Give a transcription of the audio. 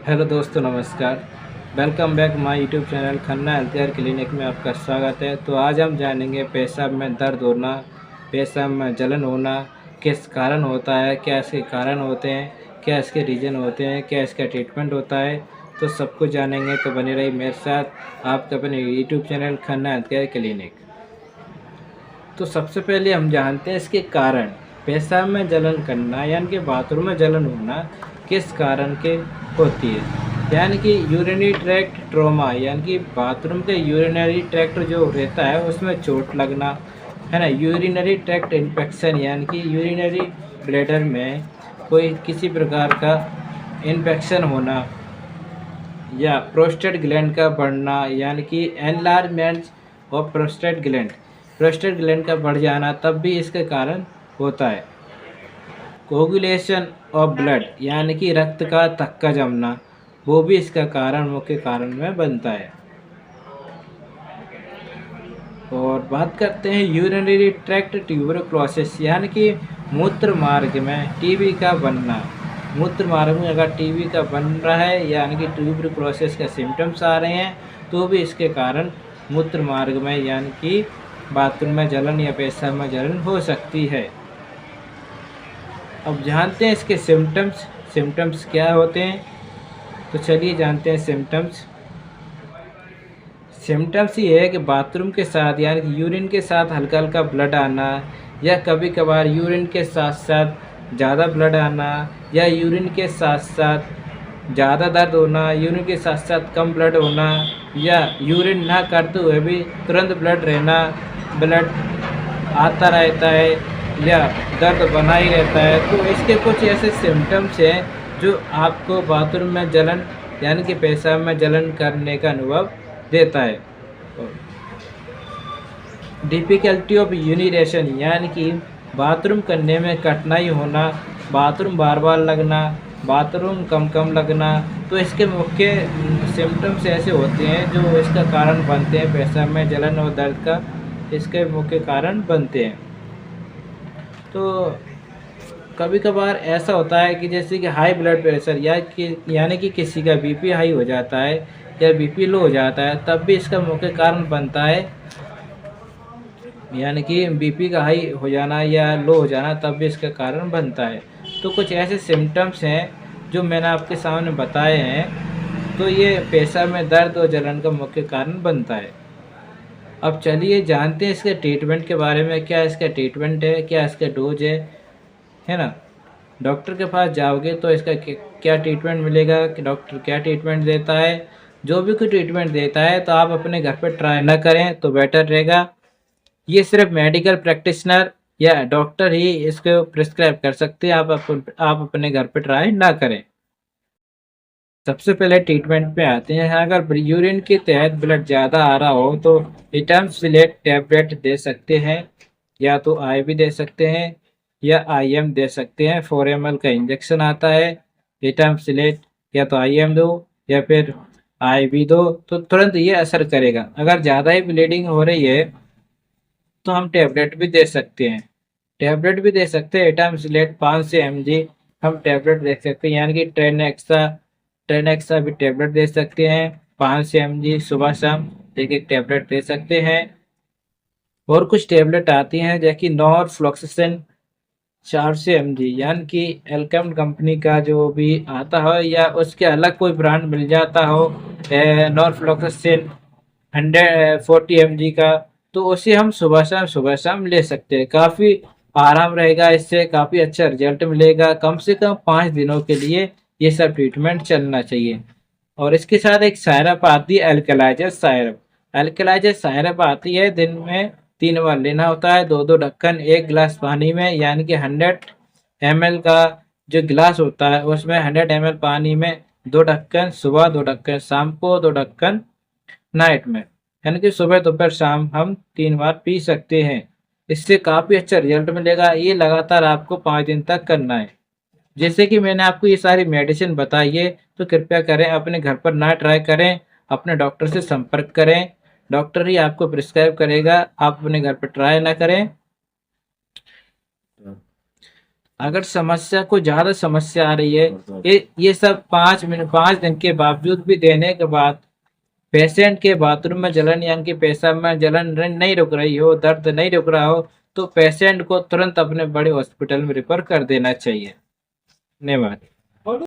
Hello दोस्तों, नमस्कार। Welcome back my YouTube channel Khanna health care clinic में आपका स्वागत है। तो आज हम जानेंगे पेशाब में दर्द होना, पेशाब में जलन होना किस कारण होता है, क्या इसके कारण होते हैं, क्या इसके रीज़न होते हैं, क्या इसका ट्रीटमेंट होता है। तो सब कुछ जानेंगे, तो बने रहिए मेरे साथ आपके अपने YouTube channel Khanna health care clinic. तो सबसे पहले हम जानते हैं इसके कारण। पेशाब में जलन करना यानी कि बाथरूम में जलन होना किस कारण के होती है। यानी कि यूरिनरी ट्रैक्ट ट्रॉमा, यानी कि बाथरूम के यूरिनरी ट्रैक्ट जो रहता है उसमें चोट लगना, है ना। यूरिनरी ट्रैक्ट इन्फेक्शन यानी कि यूरिनरी ब्लैडर में कोई किसी प्रकार का इन्फेक्शन होना, या प्रोस्टेट ग्लैंड का बढ़ना यानी कि एनलार्जमेंट ऑफ प्रोस्टेट ग्लैंड का बढ़ जाना तब भी इसके कारण होता है। कोगुलेशन ऑफ ब्लड यानी कि रक्त का थक्का जमना, वो भी इसका कारण मुख्य कारण में बनता है। और बात करते हैं यूरिनरी ट्रैक्ट ट्यूबरक्लोसिस यानी कि मूत्र मार्ग में टीबी का बनना। मूत्र मार्ग में अगर टीबी का बन रहा है यानी कि ट्यूबरक्लोसिस के सिम्टम्स आ रहे हैं तो भी इसके कारण मूत्र मार्ग में यानी कि बाथरूम में जलन या पेशाब में जलन हो सकती है। अब जानते हैं इसके सिम्टम्स क्या होते हैं। तो चलिए जानते हैं सिम्टम्स ये है कि बाथरूम के साथ यानी कि यूरिन के साथ हल्का हल्का ब्लड आना, या कभी कभार यूरिन के साथ साथ ज़्यादा ब्लड आना, या यूरिन के साथ साथ ज़्यादा दर्द होना, यूरिन के साथ साथ कम ब्लड होना, या यूरिन ना करते हुए भी तुरंत ब्लड रहना, ब्लड आता रहता है या दर्द बना ही रहता है। तो इसके कुछ ऐसे सिम्टम्स हैं जो आपको बाथरूम में जलन यानी कि पेशाब में जलन करने का अनुभव देता है। डिफ़िकल्टी ऑफ यूरिनेशन यानी कि बाथरूम करने में कठिनाई होना, बाथरूम बार बार लगना, बाथरूम कम कम लगना। तो इसके मुख्य सिम्टम्स ऐसे होते हैं जो इसका कारण बनते हैं, पेशाब में जलन और दर्द का इसके मुख्य कारण बनते हैं। तो कभी कभार ऐसा होता है कि जैसे कि हाई ब्लड प्रेशर यानी कि किसी का बीपी हाई हो जाता है या बीपी लो हो जाता है, तब भी इसका मुख्य कारण बनता है। यानी कि बीपी का हाई हो जाना या लो हो जाना तब भी इसका कारण बनता है। तो कुछ ऐसे सिम्टम्स हैं जो मैंने आपके सामने बताए हैं, तो ये पेशाब में दर्द और जलन का मुख्य कारण बनता है। अब चलिए जानते हैं इसके ट्रीटमेंट के बारे में। क्या इसका ट्रीटमेंट है, क्या इसका डोज है ना। डॉक्टर के पास जाओगे तो इसका क्या ट्रीटमेंट मिलेगा, कि डॉक्टर क्या ट्रीटमेंट देता है। जो भी कोई ट्रीटमेंट देता है तो आप अपने घर पर ट्राई ना करें तो बेटर रहेगा। ये सिर्फ मेडिकल प्रैक्टिशनर या डॉक्टर ही इसको प्रिस्क्राइब कर सकते हैं, आप अपने घर पर ट्राई ना करें। सबसे पहले ट्रीटमेंट पे आते हैं। अगर यूरिन के तहत ब्लड ज़्यादा आ रहा हो तो इटमसिलेट टैबलेट दे सकते हैं, या तो आईवी दे सकते हैं या आईएम दे सकते हैं। 4 ml का इंजेक्शन आता है इटमसिलेट, या तो आईएम दो या फिर आईवी दो तो तुरंत ये असर करेगा। अगर ज़्यादा ही ब्लीडिंग हो रही है तो हम टैबलेट भी दे सकते हैं। इटमसिलेट 5 से mg हम टैबलेट दे सकते हैं, यानी कि ट्रेनेक्सा भी टैबलेट दे सकते हैं। 5 से mg सुबह शाम एक एक टैबलेट दे सकते हैं। और कुछ टैबलेट आती हैं जैसे नॉरफ्लॉक्सासिन 4 से mg, यानी कि एल्केम कंपनी का जो भी आता हो या उसके अलग कोई ब्रांड मिल जाता हो, नॉरफ्लॉक्सासिन 140 mg का, तो उसे हम सुबह शाम ले सकते हैं। काफ़ी आराम रहेगा, इससे काफ़ी अच्छा रिजल्ट मिलेगा। कम से कम 5 दिनों के लिए ये सब ट्रीटमेंट चलना चाहिए। और इसके साथ एक सायरप आती है एल्कलाइजर सायरप आती है। दिन में 3 बार लेना होता है, 2-2 ढक्कन 1 गिलास पानी में, यानी कि 100 ml का जो गिलास होता है उसमें 100 ml पानी में 2 ढक्कन सुबह, 2 ढक्कन शाम को, 2 ढक्कन नाइट में, यानी कि सुबह दोपहर शाम हम 3 बार पी सकते हैं। इससे काफ़ी अच्छा रिजल्ट मिलेगा। ये लगातार आपको 5 दिन तक करना है। जैसे कि मैंने आपको ये सारी मेडिसिन बताई है, तो कृपया करें अपने घर पर ना ट्राई करें, अपने डॉक्टर से संपर्क करें। डॉक्टर ही आपको प्रिस्क्राइब करेगा, आप अपने घर पर ट्राई ना करें। अगर समस्या को ज्यादा समस्या आ रही है, ये सब 5 मिनट 5 दिन के बावजूद भी देने के बाद पेशेंट के बाथरूम में जलन यानी कि पेशाब में जलन नहीं रुक रही हो, दर्द नहीं रुक रहा हो, तो पेशेंट को तुरंत अपने बड़े हॉस्पिटल में रेफर कर देना चाहिए। धन्यवाद।